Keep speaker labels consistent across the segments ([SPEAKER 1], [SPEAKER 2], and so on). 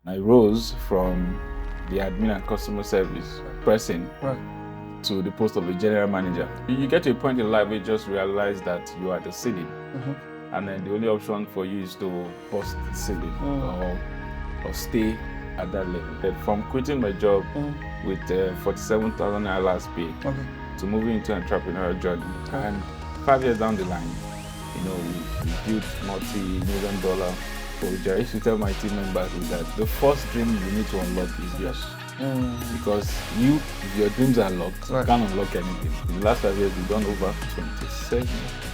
[SPEAKER 1] I rose from the admin and customer service person to the post of a general manager. You get to a point in life where you just realize that you are the ceiling. And then the only option for you is to bust the ceiling or stay at that level. But from quitting my job with 47,000 naira last pay to moving into entrepreneurial journey, and 5 years down the line, we built multi-million-dollar projects. I used to tell my team members is that the first dream you need to unlock is yours. Because if your dreams are locked, you can't unlock anything. In the last 5 years, we've done over 27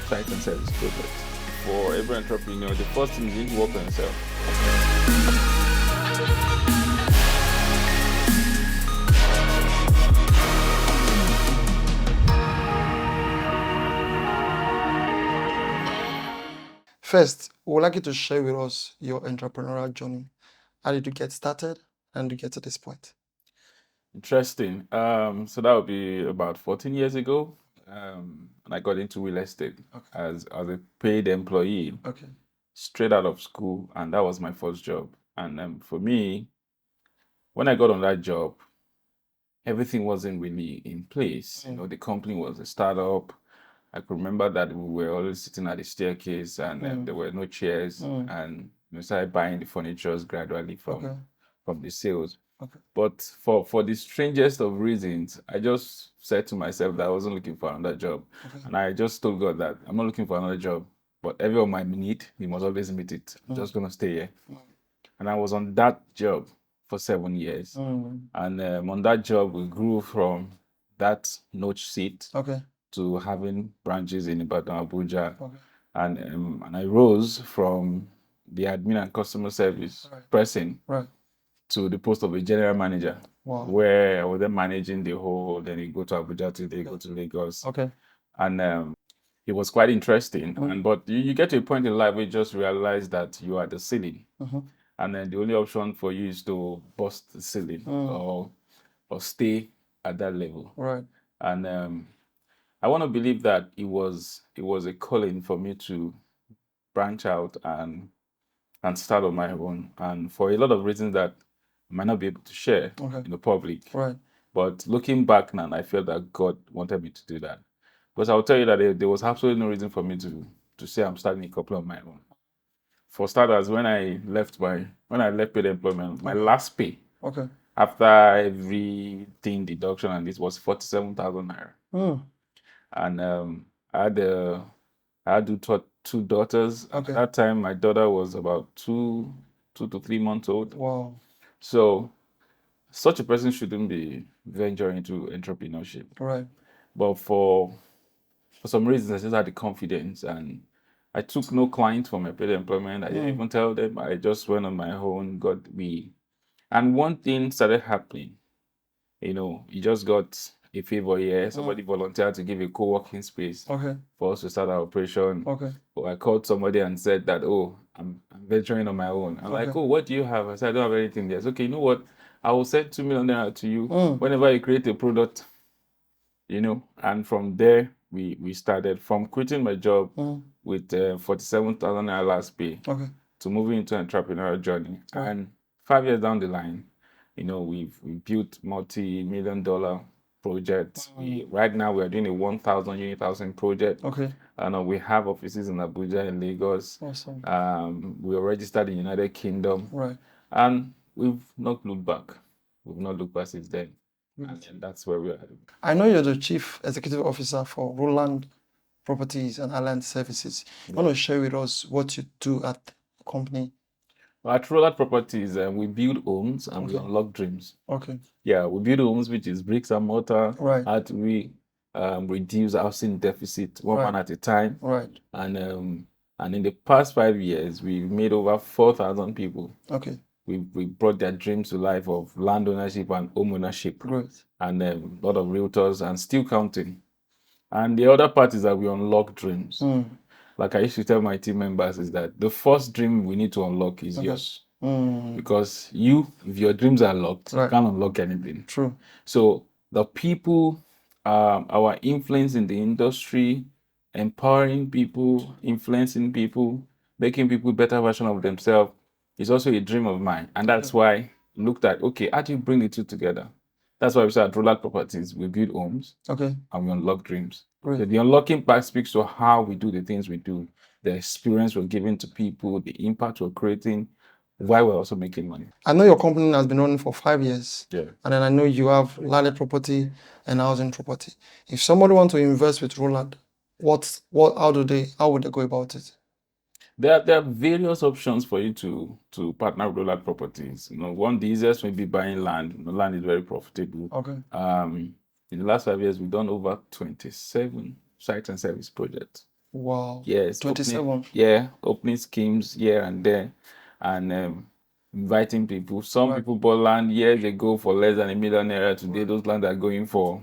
[SPEAKER 1] site and service projects. For every entrepreneur, the first thing is you need to work on yourself.
[SPEAKER 2] First, we would like you to share with us your entrepreneurial journey. How did you get started and to get to this point?
[SPEAKER 1] Interesting. So that would be about 14 years ago. And I got into real estate as a paid employee straight out of school, and that was my first job. And for me, when I got on that job, everything wasn't really in place. The company was a startup. I could remember that we were always sitting at the staircase, and there were no chairs, and we started buying the furniture gradually from the sales. But for the strangest of reasons, I just said to myself that I wasn't looking for another job. And I just told God that I'm not looking for another job, but everyone might need, He must always meet it. I'm just going to stay here. And I was on that job for 7 years. And on that job, we grew from that notch seat to having branches in Ibadan, Abuja. And I rose from the admin and customer service person to the post of a general manager, where I was then managing the whole, then you go to Abuja, today go to Lagos. And it was quite interesting. But you get to a point in life where you just realize that you are the ceiling. And then the only option for you is to bust the ceiling or stay at that level. And I want to believe that it was a calling for me to branch out and start on my own, and for a lot of reasons that I might not be able to share in the public. But looking back now, I feel that God wanted me to do that. Because I'll tell you that there was absolutely no reason for me to say I'm starting a couple of my own. For starters, when I left paid employment, my last pay after everything deduction and this was 47,000 naira. And I had two daughters. At that time, my daughter was about 2 to 3 months old. So such a person shouldn't be venturing into entrepreneurship. But for some reasons, I just had the confidence, and I took no clients for my paid employment. I didn't even tell them. I just went on my own, got me. And one thing started happening. You just got a favor here. Somebody volunteered to give a co-working space for us to start our operation. So I called somebody and said that, I'm venturing on my own. I'm like, what do you have? I said, I don't have anything there. Okay, you know what? I will send 2 million naira to you whenever you create a product. And from there, we started from quitting my job with 47,000 naira last pay to moving into entrepreneurial journey. And 5 years down the line, we've built multi-million-dollar projects. Right now, we are doing a 1,000 unit housing project. And we have offices in Abuja and Lagos. We are registered in the United Kingdom. And we've not looked back. We've not looked back since then. And that's where we are.
[SPEAKER 2] I know you're the Chief Executive Officer for Rolad Properties and Allied Services. You want to share with us what you do at the company?
[SPEAKER 1] At Rolad Properties, we build homes and we unlock dreams. Yeah, we build homes, which is bricks and mortar. How do we reduce housing deficit one man at a time? And in the past 5 years, we've made over 4,000 people. We brought their dreams to life of land ownership and home ownership. And a lot of realtors, and still counting. And the other part is that we unlock dreams. Like I used to tell my team members is that the first dream we need to unlock is yours. Because if your dreams are locked, you can't unlock anything. So the people, our influence in the industry, empowering people, influencing people, making people better version of themselves, It's also a dream of mine. And that's why I looked at, okay, how do you bring the two together? That's why we said at Rolad Properties, we build homes and we unlock dreams.
[SPEAKER 2] Great.
[SPEAKER 1] So the unlocking part speaks to how we do the things we do, the experience we're giving to people, the impact we're creating, while we're also making money.
[SPEAKER 2] I know your company has been running for 5 years.
[SPEAKER 1] Yeah.
[SPEAKER 2] And then I know you have landed property and housing property. If somebody wants to invest with Rolad, how would they go about it?
[SPEAKER 1] There are various options for you to partner with Rolad Properties. One, the easiest may be buying land. Land is very profitable.
[SPEAKER 2] Okay.
[SPEAKER 1] In the last 5 years, we've done over 27 site and service projects.
[SPEAKER 2] Wow.
[SPEAKER 1] Yes.
[SPEAKER 2] 27.
[SPEAKER 1] Opening schemes here and there, and inviting people. Some people bought land years ago for less than 1 million naira. Today, those lands are going for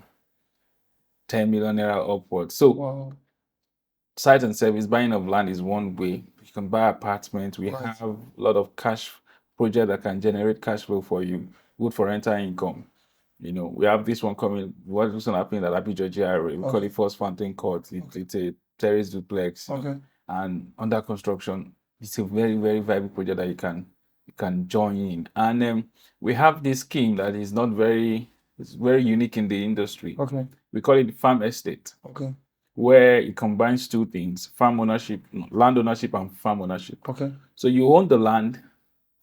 [SPEAKER 1] 10 million naira upwards. So, site and service, buying of land is one way. You can buy apartments. We have a lot of cash projects that can generate cash flow for you, good for rental income. We have this one coming. What's going to happen at Abijo GRA? We call it First Fountain Court. It's a terrace duplex, and under construction. It's a very, very viable project that you can join in. And we have this scheme that is it's very unique in the industry.
[SPEAKER 2] Okay.
[SPEAKER 1] We call it farm estate.
[SPEAKER 2] Okay.
[SPEAKER 1] Where it combines two things: land ownership and farm ownership.
[SPEAKER 2] Okay.
[SPEAKER 1] So you own the land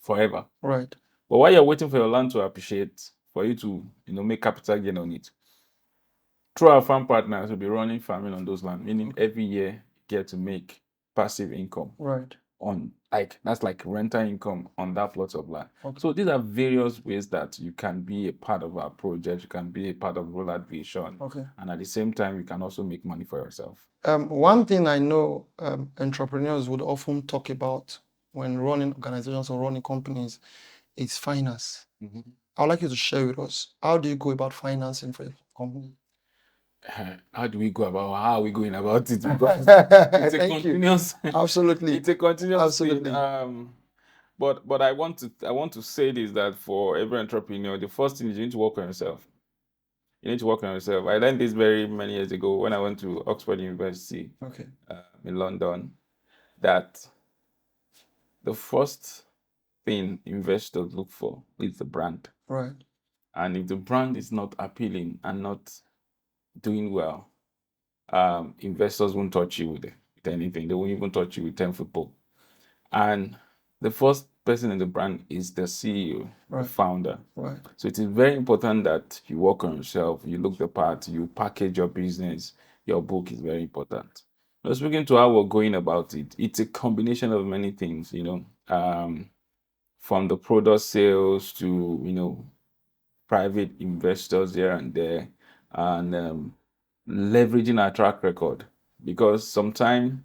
[SPEAKER 1] forever.
[SPEAKER 2] Right.
[SPEAKER 1] But while you're waiting for your land to appreciate, for you to make capital gain on it, through our farm partners, we'll be running farming on those lands, meaning every year you get to make passive income.
[SPEAKER 2] Right.
[SPEAKER 1] That's like rental income on that plot of land. Okay. So these are various ways that you can be a part of our project, you can be a part of Rolad Vision. Okay. And at the same time, you can also make money for yourself.
[SPEAKER 2] One thing I know entrepreneurs would often talk about when running organizations or running companies is finance. Mm-hmm. I would like you to share with us, how do you go about financing for your company?
[SPEAKER 1] How are we going about it? Because it's a continuous.
[SPEAKER 2] Absolutely.
[SPEAKER 1] It's a continuous thing. But I want to say this, that for every entrepreneur, the first thing is you need to work on yourself. You need to work on yourself. I learned this very many years ago when I went to Oxford University in London, that the first thing investors look for is the brand.
[SPEAKER 2] Right.
[SPEAKER 1] And if the brand is not appealing and not doing well, investors won't touch you with anything. They won't even touch you with 10 football. And the first person in the brand is the CEO, the founder.
[SPEAKER 2] Right.
[SPEAKER 1] So it is very important that you work on yourself, you look the part, you package your business, your book is very important. Now, speaking to how we're going about it, it's a combination of many things, from the product sales to, private investors here and there, and leveraging our track record, because sometimes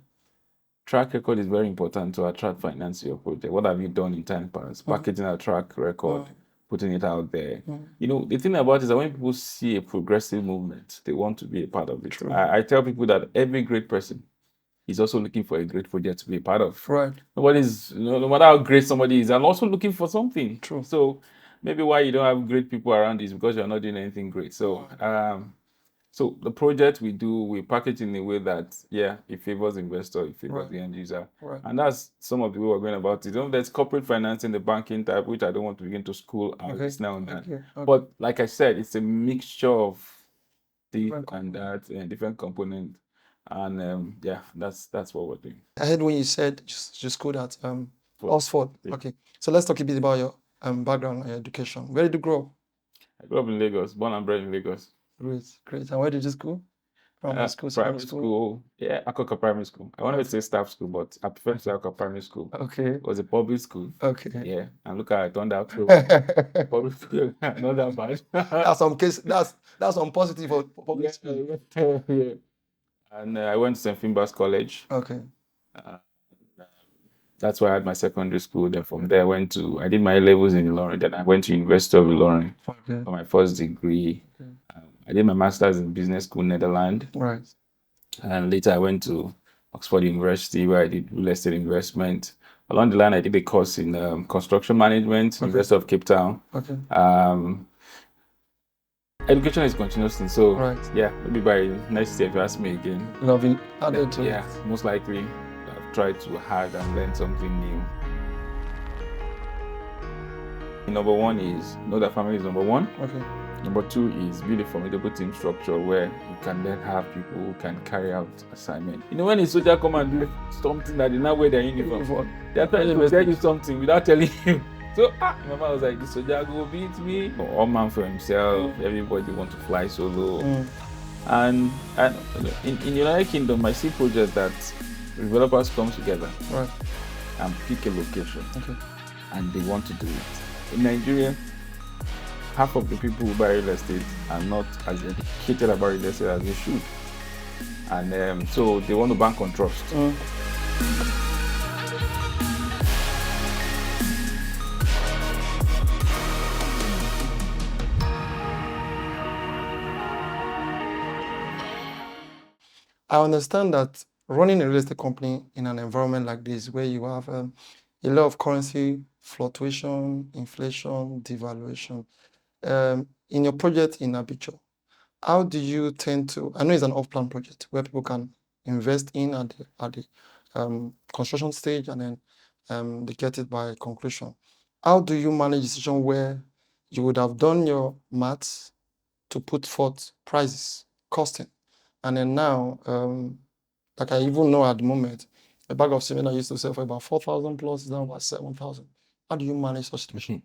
[SPEAKER 1] track record is very important to attract finance to your project. What have you done in time past? Packaging a track record, putting it out there. The thing about it is that when people see a progressive movement, they want to be a part of it. I tell people that every great person is also looking for a great project to be a part of.
[SPEAKER 2] Right.
[SPEAKER 1] No matter how great somebody is, I'm also looking for something.
[SPEAKER 2] True.
[SPEAKER 1] So maybe why you don't have great people around is because you're not doing anything great. So so the project we package in a way that, it favors investor, it favors the end user. Right. And that's some of the way we're going about it. There's corporate financing, the banking type, which I don't want to begin to school out now and then. Okay. But like I said, it's a mixture of this and that and different components. And that's what we're doing.
[SPEAKER 2] I heard when you said just go at Oxford. Yeah. Okay. So let's talk a bit about your background and education. Where did you grow up?
[SPEAKER 1] I grew up in Lagos, born and bred in Lagos.
[SPEAKER 2] Great. And where did you school? Primary school,
[SPEAKER 1] primary school. Yeah, Akoka Primary School. I wanted to say staff school, but I prefer to say Akoka Primary School.
[SPEAKER 2] Okay.
[SPEAKER 1] It was a public school.
[SPEAKER 2] Okay.
[SPEAKER 1] Yeah, and look how I turned out. Public school, not that bad.
[SPEAKER 2] That's some positive for public school.
[SPEAKER 1] Yeah. And I went to St. Finbar's College.
[SPEAKER 2] Okay.
[SPEAKER 1] That's where I had my secondary school. Then from there, I did my A-levels in Ilorin. Then I went to University of Ilorin for my first degree. Okay. I did my master's in business school, Netherlands.
[SPEAKER 2] Right.
[SPEAKER 1] And later I went to Oxford University, where I did real estate investment. Along the line, I did a course in construction management, University of Cape Town. Okay. Education is continuous thing, so maybe by next year, if you ask me again,
[SPEAKER 2] you'll be added to
[SPEAKER 1] most likely I've tried to hard and learn something new. Number one is know that family is number one.
[SPEAKER 2] Okay.
[SPEAKER 1] Number two is build a formidable team structure where you can then have people who can carry out assignment. When a soldier come and do something that they now wear their uniform, they're trying to tell you something without telling you. So my mama was like, the soldier go beat me. All man for himself. Everybody want to fly solo. And in United Kingdom, I see projects that developers come together and pick a location, and they want to do it. In Nigeria, half of the people who buy real estate are not as educated about real estate as they should, and so they want to bank on trust.
[SPEAKER 2] I understand that running a real estate company in an environment like this, where you have a lot of currency fluctuation, inflation, devaluation, in your project in Abidjan, how do you tend to? I know it's an off-plan project where people can invest in at the construction stage, and then they get it by conclusion. How do you manage a situation where you would have done your maths to put forth prices, costing, and then now, like I even know at the moment, a bag of cement I used to sell for about 4,000 plus is now about 7,000. How do you manage such situation?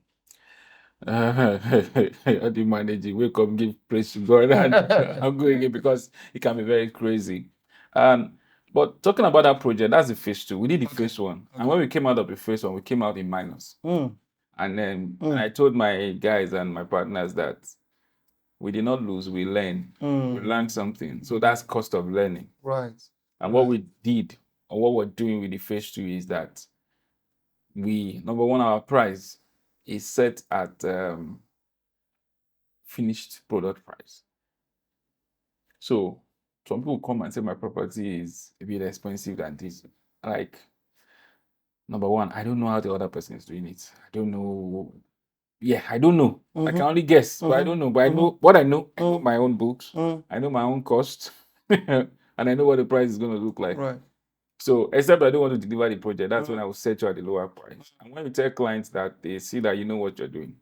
[SPEAKER 1] How do you manage it? Wake up, give praise to God, and I'm going again because it can be very crazy. But talking about that project, that's the phase two. We did the phase one, and when we came out of the phase one, we came out in minus. And then I told my guys and my partners that we did not lose, we learned. We learned something. So that's cost of learning.
[SPEAKER 2] Right.
[SPEAKER 1] And what we did, or what we're doing with the phase two, is that number one, our price is set at finished product price. So some people come and say my property is a bit expensive than this. Like, number one, I don't know how the other person is doing it. I don't know. Yeah, I don't know. I can only guess, but I don't know. But I know what I know. I know my own books. I know my own cost. And I know what the price is going to look like.
[SPEAKER 2] Right.
[SPEAKER 1] So, except I don't want to deliver the project, that's when I will set you at the lower price. And when you tell clients that, they see that you know what you're doing.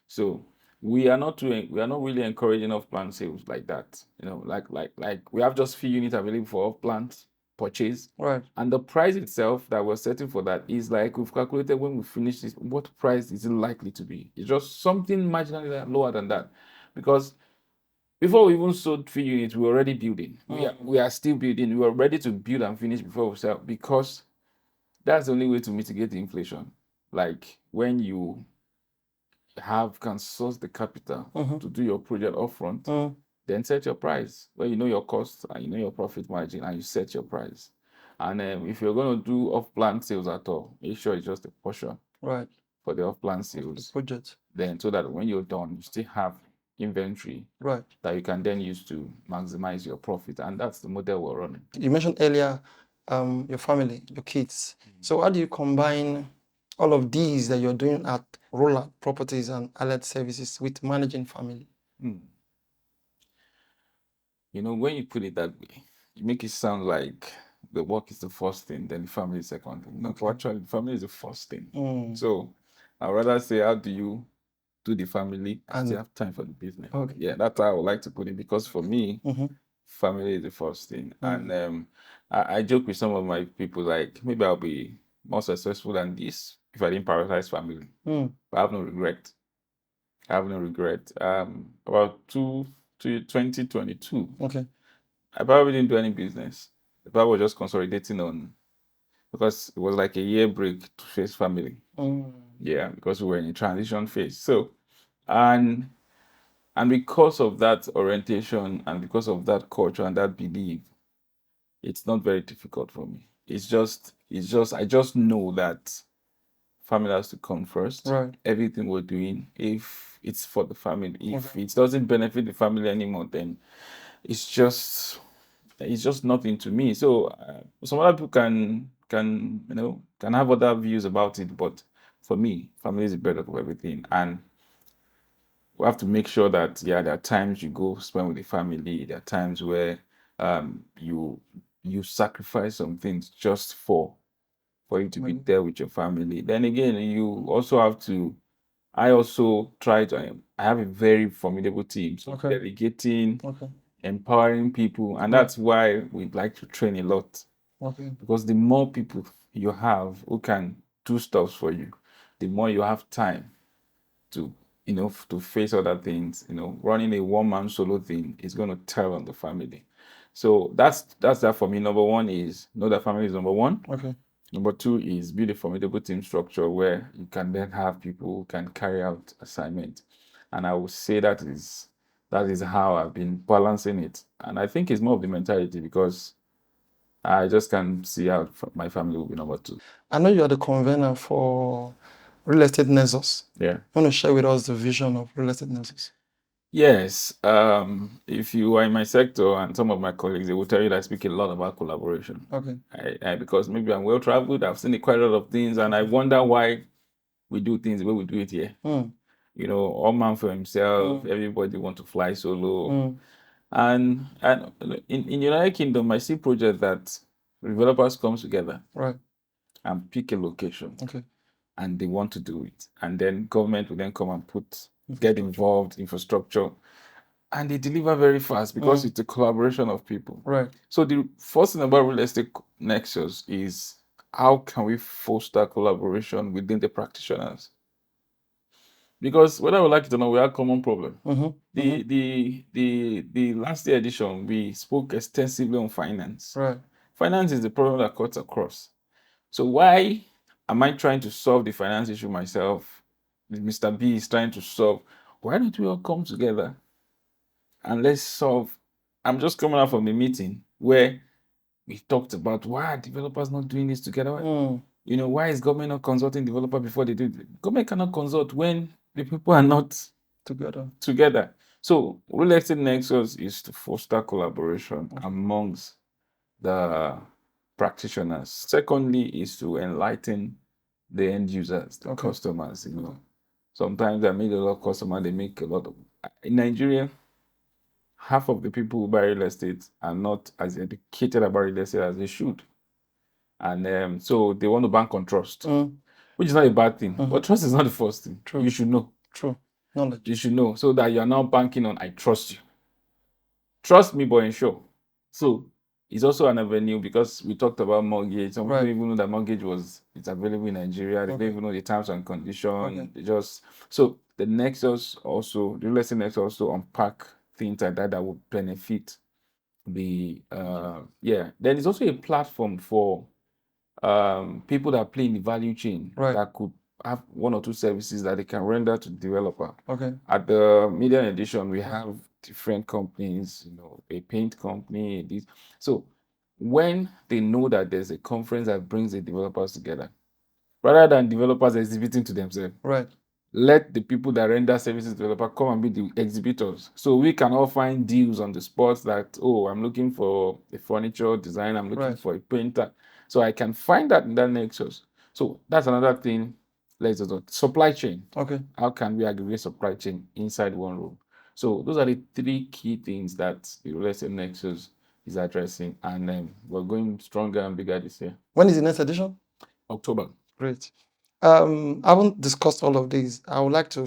[SPEAKER 1] So we are not really encouraging off-plan sales like that. Like we have just few units available for off-plan purchase.
[SPEAKER 2] Right.
[SPEAKER 1] And the price itself that we're setting for that is like we've calculated when we finish this, what price is it likely to be? It's just something marginally lower than that. Because before we even sold 3 units, we were already building. We are still building. We were ready to build and finish before we sell, because that's the only way to mitigate the inflation. Like when you can source the capital to do your project upfront, then set your price. When you know your costs and you know your profit margin, and you set your price. And if you're going to do off-plan sales at all, make sure it's just a portion for the off-plan sales.
[SPEAKER 2] The project.
[SPEAKER 1] Then, so that when you're done, you still have inventory that you can then use to maximize your profit. And that's the model we're running.
[SPEAKER 2] You mentioned earlier your family, your kids. So how do you combine all of these that you're doing at Rolad Properties and Allied Services with managing family?
[SPEAKER 1] When you put it that way, you make it sound like the work is the first thing, then the family is the second thing. No, actually, the family is the first thing. So I'd rather say, how do you do the family and still have time for the business? Yeah, that's how I would like to put it, because for me, family is the first thing. And I joke with some of my people, like, maybe I'll be more successful than this if I didn't prioritize family. But I have no regret. About 2022, I probably didn't do any business. I probably was just consolidating on, because it was like a year break to face family. Yeah, because we were in a transition phase. So, and because of that orientation and because of that culture and that belief, it's not very difficult for me. I just know that family has to come first. Everything we're doing, if it's for the family, if it doesn't benefit the family anymore, then it's just nothing to me. So some other people can have other views about it, but for me, family is the bread of everything. And we have to make sure that there are times you go spend with the family. There are times where you sacrifice some things just for you to be there with your family. Then again, you also have to I also try to, I have a very formidable team. So delegating, empowering people. And that's why we like to train a lot. Because the more people you have who can do stuff for you, the more you have time to, to face other things. Running a one-man solo thing is going to tell on the family. So that's that for me. Number one is know that family is number one. Number two is build a formidable team structure where you can then have people who can carry out assignments. And I would say that is how I've been balancing it. And I think it's more of the mentality because I just can see how my family will be number two.
[SPEAKER 2] I know you are the convener for Real Estate Nexus.
[SPEAKER 1] Yeah.
[SPEAKER 2] You want to share with us the vision of Real Estate Nexus?
[SPEAKER 1] Yes. If you are in my sector and some of my colleagues, they will tell you that I speak a lot about collaboration. Because maybe I'm well traveled, I've seen quite a lot of things, and I wonder why we do things the way we do it here. All man for himself, everybody want to fly solo. And in the United Kingdom, I see projects that developers come together and pick a location. And they want to do it. And then government will then come and get involved, infrastructure. And they deliver very fast because it's a collaboration of people. So the first thing about Real Estate Nexus is how can we foster collaboration within the practitioners? Because whether we like it or not, we have a common problem. The last year edition, we spoke extensively on finance. Finance is the problem that cuts across. So why am I trying to solve the finance issue myself? Mr. B is trying to solve. Why don't we all come together and let's solve? I'm just coming out from the meeting where we talked about why are developers not doing this together? Why is government not consulting developer before they do it? Government cannot consult when the people are not together. So Real Estate Nexus is to foster collaboration amongst the practitioners. Secondly is to enlighten the end users, the customers. Sometimes I meet a lot of customers, they make a lot of... In Nigeria, half of the people who buy real estate are not as educated about real estate as they should. And so they want to bank on trust, which is not a bad thing. But trust is not the first thing. You should know.
[SPEAKER 2] Knowledge.
[SPEAKER 1] You should know so that you're now banking on I trust you. Trust me, but ensure. So it's also an avenue because we talked about mortgage. Some people even know that mortgage it's available in Nigeria. They don't even know the terms and conditions. So the Nexus also, the Real Estate Nexus also unpack things like that would benefit the Then it's also a platform for people that play in the value chain that could have one or two services that they can render to the developer. At the Median Edition, we have different companies, a paint company. So when they know that there's a conference that brings the developers together, rather than developers exhibiting to themselves, let the people that render services to developer come and be the exhibitors. So we can all find deals on the spot that, I'm looking for a furniture design, I'm looking for a painter. So I can find that in that Nexus. So that's another thing. Let's do supply chain. How can we aggregate supply chain inside one room? So those are the three key things that the Real Estate Nexus is addressing. And we're going stronger and bigger this year.
[SPEAKER 2] When is the next edition?
[SPEAKER 1] October.
[SPEAKER 2] Great. I haven't discussed all of these. I would like to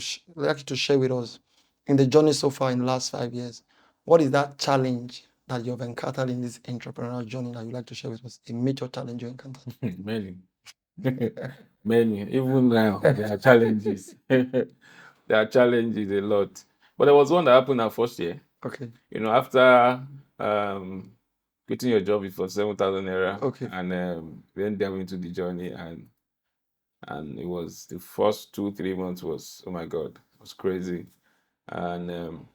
[SPEAKER 2] share with us in the journey so far in the last 5 years. What is that challenge that you have encountered in this entrepreneurial journey that you'd like to share with us? A major challenge you encountered?
[SPEAKER 1] Many. Many. Even now, there are challenges. There are challenges a lot. But there was one that happened our first year. After quitting your job for 7,000 naira and then delving into the journey and it was the first 2-3 months was, oh my God, it was crazy. And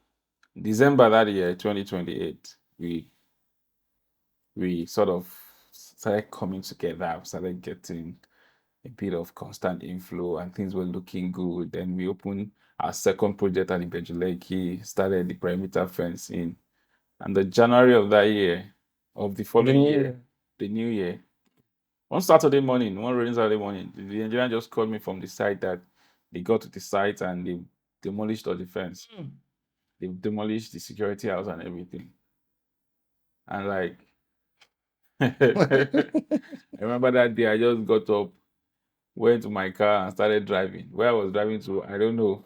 [SPEAKER 1] December that year, 2028, we sort of started coming together, started getting a bit of constant inflow and things were looking good. Then we opened our second project at Ibejuleki, started the perimeter fencing. And the January of that year, of the following year, the new year, one rainy Saturday morning, the engineer just called me from the site that they got to the site and they demolished all the fence. They demolished the security house and everything. And I remember that day I just got up went to my car and started driving. Where I was driving to, I don't know.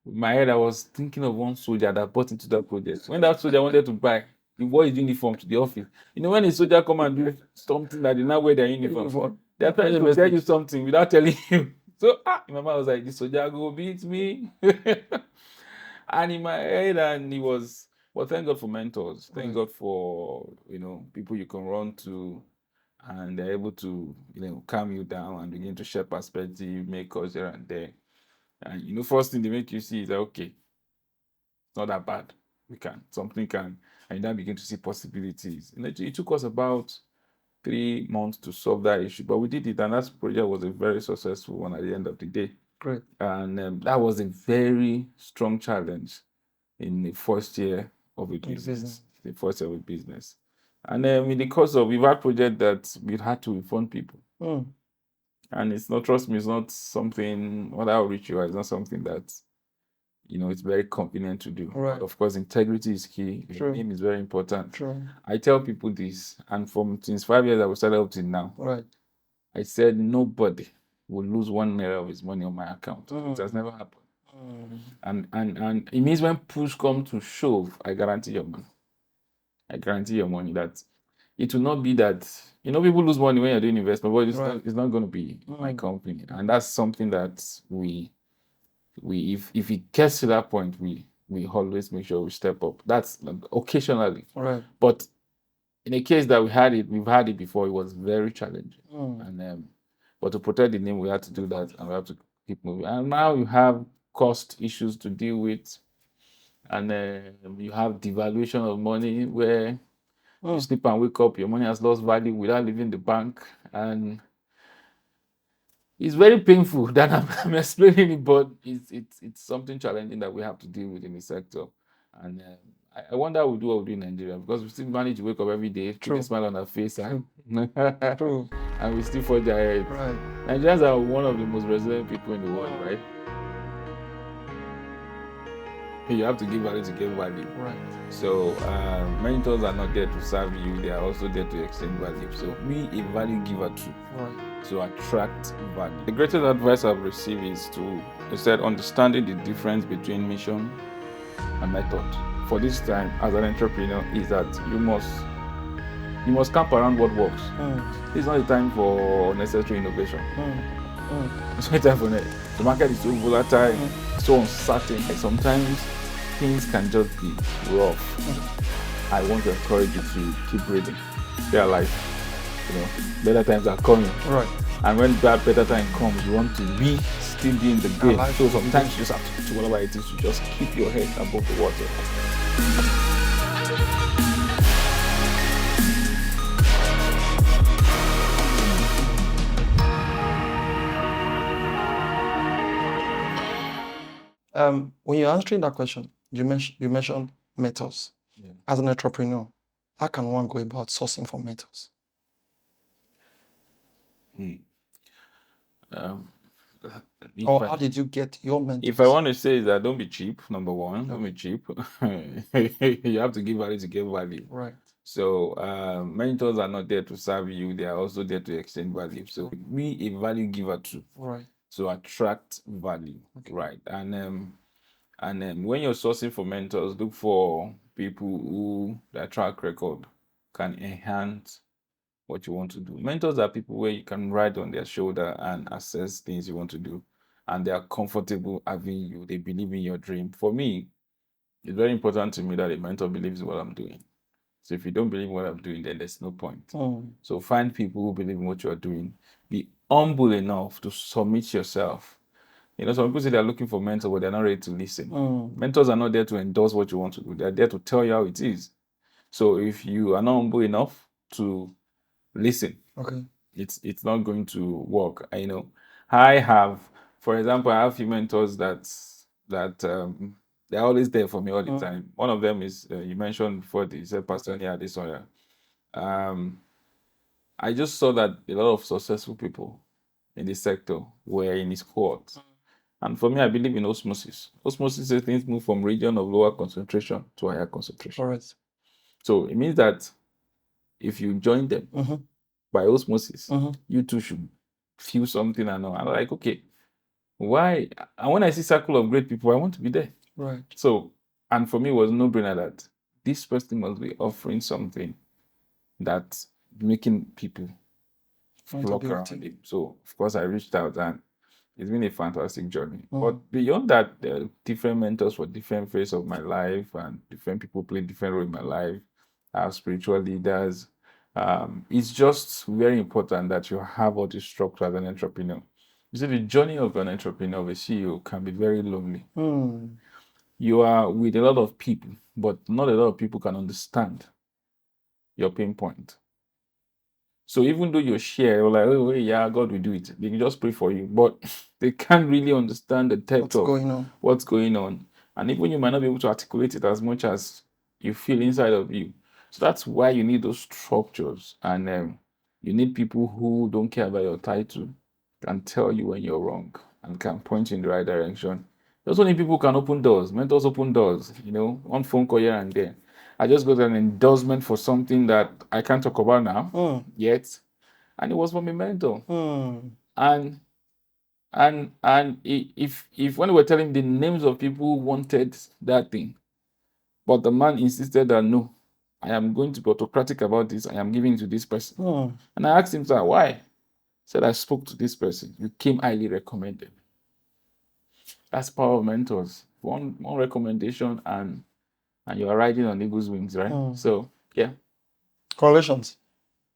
[SPEAKER 1] In my head, I was thinking of one soldier that bought into that project. When that soldier wanted to buy, he wore his uniform to the office. You know, when a soldier come and do something that they now wear their uniform, they're trying to tell you something without telling you. So, in my mind, I was like, this soldier go beat me. And in my head, and he was, well, thank God for mentors. Thank God for, people you can run to, and they're able to, calm you down and begin to share perspective, make calls here and there. And, first thing they make you see is that, okay, it's not that bad. Something can, and you then begin to see possibilities. And it took us about 3 months to solve that issue, but we did it, and that project was a very successful one at the end of the day.
[SPEAKER 2] Great.
[SPEAKER 1] And that was a very strong challenge in the first year of a business. The first year of a business. And in the course of, we've had project that we had to refund people. And it's not, trust me, it's not something, what I'll reach you, it's not something that, it's very convenient to do.
[SPEAKER 2] Right.
[SPEAKER 1] Of course, integrity is key.
[SPEAKER 2] True.
[SPEAKER 1] Name is very important.
[SPEAKER 2] True.
[SPEAKER 1] I tell people this, and since 5 years I was started up till now.
[SPEAKER 2] Right.
[SPEAKER 1] I said nobody will lose 1 naira of his money on my account. It has never happened. And it means when push comes to shove, I guarantee your money. I guarantee your money that it will not be that, people lose money when you're doing investment, but it's not going to be my company. And that's something that we if it gets to that point, we always make sure we step up. That's occasionally.
[SPEAKER 2] Right.
[SPEAKER 1] But in a case that we've had it before, it was very challenging. And but to protect the name, we had to do that, and we have to keep moving. And now you have cost issues to deal with, and you have devaluation of money where you sleep and wake up, your money has lost value without leaving the bank, and it's very painful that I'm explaining it, but it's something challenging that we have to deal with in the sector. And I wonder how we do what we do in Nigeria, because we still manage to wake up every day, put a smile on our face, and we still forge ahead.
[SPEAKER 2] Right.
[SPEAKER 1] Nigerians are one of the most resilient people in the world, right? You have to give value to get value.
[SPEAKER 2] Right.
[SPEAKER 1] So mentors are not there to serve you; they are also there to extend value. So be a value giver too.
[SPEAKER 2] Right.
[SPEAKER 1] To attract value. The greatest advice I've received is understanding the difference between mission and method. For this time, as an entrepreneur, is that you must camp around what works. It's not the time for unnecessary innovation. It's not the time for that. The market is so volatile, so uncertain. Like sometimes things can just be rough. I want to encourage you to keep reading. Stay alive. Better times are coming.
[SPEAKER 2] Right.
[SPEAKER 1] And when that better time comes, you want to still be in the game. So sometimes you just have to do whatever it is to just keep your head above the water.
[SPEAKER 2] When you're answering that question, you mentioned methods.
[SPEAKER 1] Yeah.
[SPEAKER 2] As an entrepreneur, how can one go about sourcing for methods? Or how did you get your mentors?
[SPEAKER 1] If I want to say that, don't be cheap. Number one, don't be cheap. You have to give value to get value.
[SPEAKER 2] Right.
[SPEAKER 1] So mentors are not there to serve you; they are also there to extend value. So be a value giver too.
[SPEAKER 2] Right.
[SPEAKER 1] So attract value. Okay. Right. And when you're sourcing for mentors, look for people who their track record can enhance what you want to do. Mentors are people where you can ride on their shoulder and assess things you want to do, and they are comfortable having you. They believe in your dream. For me, it's very important to me that a mentor believes in what I'm doing. So if you don't believe in what I'm doing, then there's no point. So find people who believe in what you are doing. Be humble enough to submit yourself. Some people say they're looking for mentors, but they're not ready to listen. Mentors are not there to endorse what you want to do. They're there to tell you how it is. So if you are not humble enough to listen,
[SPEAKER 2] okay,
[SPEAKER 1] it's not going to work. I have, for example, I have a few mentors that they're always there for me all the time. One of them is you mentioned before, he said Pastor Adesoya. I just saw that a lot of successful people in this sector were in his cohort. And for me, I believe in osmosis. Osmosis is things move from region of lower concentration to higher concentration.
[SPEAKER 2] All right.
[SPEAKER 1] So it means that if you join them by osmosis, you too should feel something and all. I'm like, okay, why? And when I see circle of great people, I want to be there.
[SPEAKER 2] Right.
[SPEAKER 1] So, and for me, it was no brainer that this person must be offering something that's making people flock around him. So, of course, I reached out, and it's been a fantastic journey. But beyond that, there are different mentors for different phases of my life, and different people play different role in my life. I have spiritual leaders. It's just very important that you have all this structure as an entrepreneur. You see, the journey of an entrepreneur, of a CEO, can be very lonely. You are with a lot of people, but not a lot of people can understand your pain point. So even though you share, you're like, oh, yeah, God will do it. They can just pray for you, but they can't really understand the depth of what's going on. And even you might not be able to articulate it as much as you feel inside of you. So that's why you need those structures. And you need people who don't care about your title, can tell you when you're wrong, and can point you in the right direction. Those only people can open doors. Mentors open doors, one phone call here and there. I just got an endorsement for something that I can't talk about now yet, and it was from a mentor. And if when we were telling the names of people who wanted that thing, but the man insisted that no, I am going to be autocratic about this. I am giving it to this person. And I asked him, sir, why? He said, I spoke to this person. You came highly recommended. That's power of mentors. One recommendation, and you are riding on eagle's wings, right? So yeah.
[SPEAKER 2] Congratulations.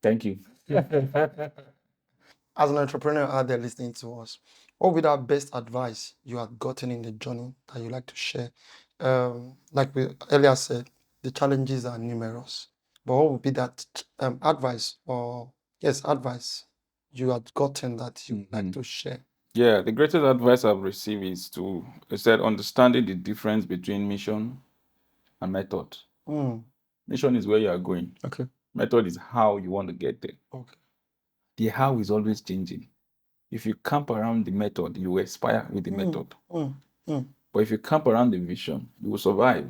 [SPEAKER 1] Thank you.
[SPEAKER 2] As an entrepreneur out there listening to us, what would be that best advice you had gotten in the journey that you like to share? Like we earlier said, the challenges are numerous, but what would be that advice you had gotten that you like to share?
[SPEAKER 1] Yeah, the greatest advice I've received is understanding the difference between mission and method. Mission is where you are going.
[SPEAKER 2] Okay.
[SPEAKER 1] Method is how you want to get there.
[SPEAKER 2] Okay.
[SPEAKER 1] The how is always changing. If you camp around the method, you will expire with the method. But if you camp around the vision, you will survive.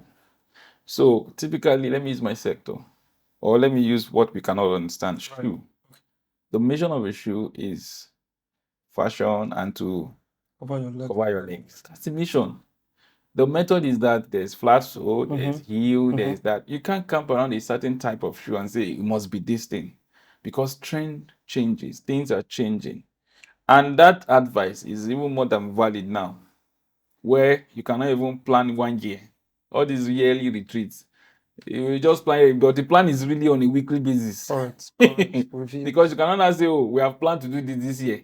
[SPEAKER 1] So typically, let me use my sector, or let me use what we cannot understand, shoe. The mission of a shoe is fashion and to cover your legs. That's the mission. The method is that there's flat sole, there's heel, there's that. You can't camp around a certain type of shoe and say it must be this thing, because trend changes, things are changing. And that advice is even more than valid now, where you cannot even plan 1 year. All these yearly retreats, you just plan, but the plan is really on a weekly basis.
[SPEAKER 2] Correct.
[SPEAKER 1] Because you cannot say, oh, we have planned to do this year.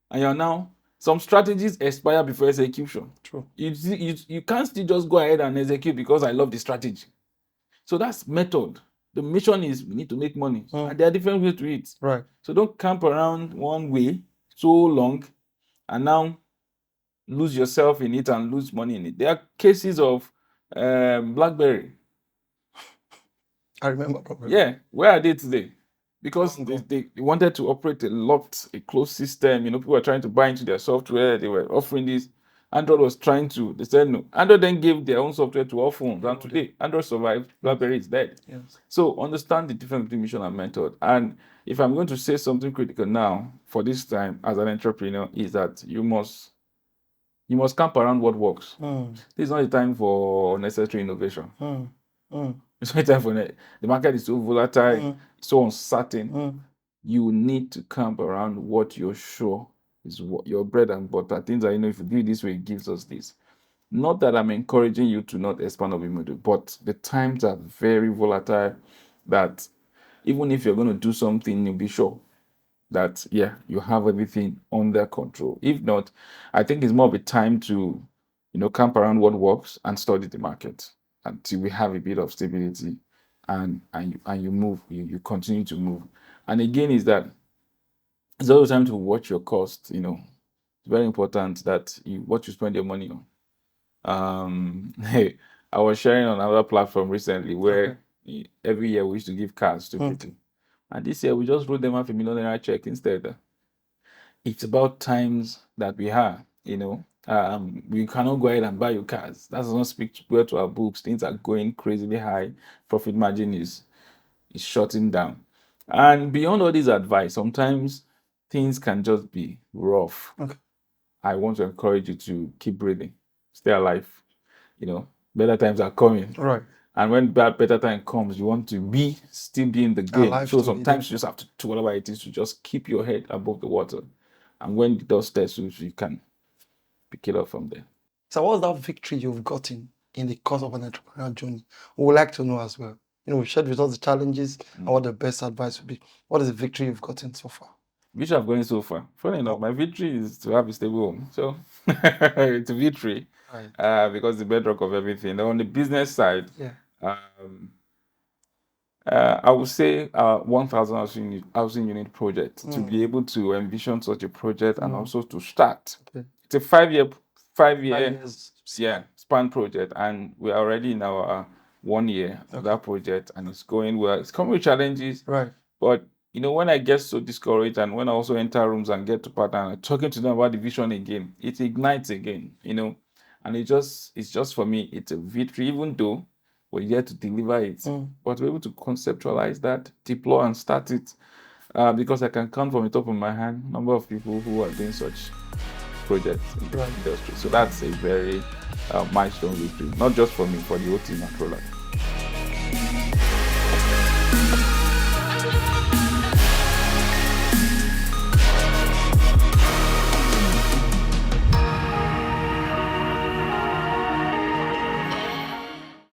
[SPEAKER 1] And you're now, some strategies expire before execution.
[SPEAKER 2] True.
[SPEAKER 1] You can't still just go ahead and execute because I love the strategy. So that's method. The mission is we need to make money. And there are different ways to it.
[SPEAKER 2] Right.
[SPEAKER 1] So don't camp around one way so long and now lose yourself in it and lose money in it. There are cases of BlackBerry.
[SPEAKER 2] I remember probably.
[SPEAKER 1] Yeah, where are they today? Because they wanted to operate a closed system. People were trying to buy into their software. They were offering this. Android was trying to. They said no. Android then gave their own software to all phones. And today, Android survived. BlackBerry is dead.
[SPEAKER 2] Yes.
[SPEAKER 1] So understand the difference between mission and method. And if I'm going to say something critical now for this time as an entrepreneur, is that you must camp around what works. This is not the time for necessary innovation. It's not the time for it. The market is so volatile, so uncertain. You need to camp around what you're sure is what your bread and butter. Things that if you do it this way, it gives us this. Not that I'm encouraging you to not expand or be able to, but the times are very volatile that even if you're going to do something, you'll be sure that you have everything under control. If not, I think it's more of a time to camp around what works and study the market until we have a bit of stability, and you move, you continue to move. And again, is that it's always time to watch your cost. It's very important that what you spend your money on. Hey, I was sharing on another platform recently where every year we used to give cars to people. And this year we just wrote them $500,000 check instead. It's about times that we have, we cannot go ahead and buy your cars. That does not speak well to our books. Things are going crazily high. Profit margin is shutting down. And beyond all this advice, sometimes things can just be rough,
[SPEAKER 2] Okay.
[SPEAKER 1] I want to encourage you to keep breathing, stay alive. You know, better times are coming.
[SPEAKER 2] Right.
[SPEAKER 1] And when better time comes, you want to still be in the game.
[SPEAKER 2] Alive
[SPEAKER 1] So
[SPEAKER 2] to be
[SPEAKER 1] sometimes
[SPEAKER 2] there.
[SPEAKER 1] you just have to do whatever it is to just keep your head above the water. And when the dust settles, you can pick it up from there.
[SPEAKER 2] So what's that victory you've gotten in the course of an entrepreneurial journey? We would like to know as well. You know, we've shared with us the challenges and what the best advice would be. What is the victory you've gotten so far?
[SPEAKER 1] Which I've gotten so far. Funny enough, my victory is to have a stable home. So it's a victory.
[SPEAKER 2] Right.
[SPEAKER 1] Because the bedrock of everything. On the business side,
[SPEAKER 2] Yeah.
[SPEAKER 1] I would say 1,000 housing unit project to be able to envision such a project and also to start.
[SPEAKER 2] Okay.
[SPEAKER 1] It's a 5 year
[SPEAKER 2] 5 years.
[SPEAKER 1] span project, and we're already in our 1 year of that project, and it's going well. It's coming with challenges,
[SPEAKER 2] Right.
[SPEAKER 1] but you know, when I get so discouraged and when I also enter rooms and get to partner and talking to them about the vision again, it ignites again, you know, and it's just for me, it's a victory, even though we're yet to deliver it, but we're able to conceptualize that, deploy and start it, because I can count from the top of my hand number of people who are doing such projects in the industry. So that's a very milestone victory, not just for me, for the whole team at Rolad.